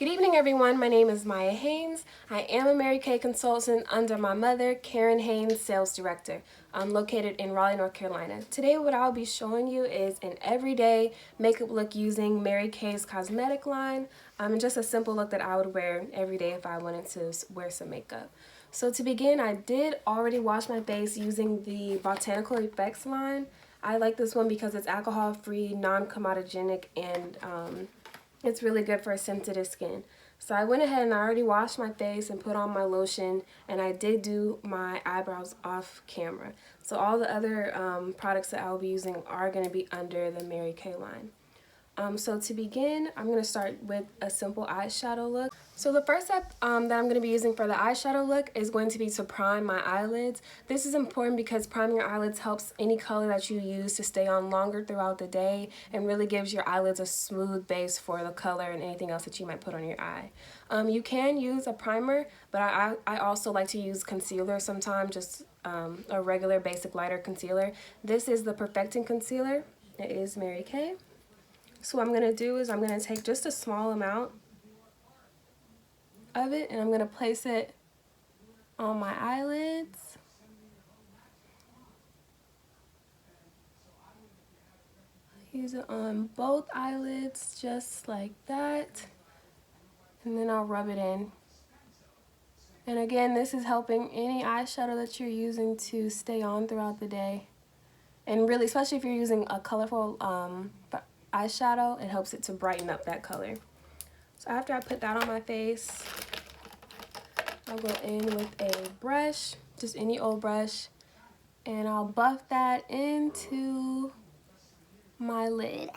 Good evening, everyone. My name is Maya Haynes. I am a Mary Kay consultant under my mother, Karen Haynes, sales director. I'm located in Raleigh, North Carolina. Today, what I'll be showing you is an everyday makeup look using Mary Kay's cosmetic line, and just a simple look that I would wear every day if I wanted to wear some makeup. So to begin, I did already wash my face using the Botanical Effects line. I like this one because it's alcohol-free, non-comedogenic, and it's really good for sensitive skin. So I went ahead and I already washed my face and put on my lotion, and I did do my eyebrows off camera. So all the other products that I'll be using are going to be under the Mary Kay line. So to begin, I'm going to start with a simple eyeshadow look. So the first step that I'm going to be using for the eyeshadow look is going to be to prime my eyelids. This is important because priming your eyelids helps any color that you use to stay on longer throughout the day and really gives your eyelids a smooth base for the color and anything else that you might put on your eye. You can use a primer, but I also like to use concealer sometimes, just a regular basic lighter concealer. This is the Perfecting Concealer. It is Mary Kay. So what I'm going to do is I'm going to take just a small amount of it and I'm going to place it on my eyelids. Use it on both eyelids just like that, and then I'll rub it in. And again, this is helping any eyeshadow that you're using to stay on throughout the day. And really, especially if you're using a colorful eyeshadow, it helps it to brighten up that color. So after I put that on my face, I'll go in with a brush, just any old brush, and I'll buff that into my lid.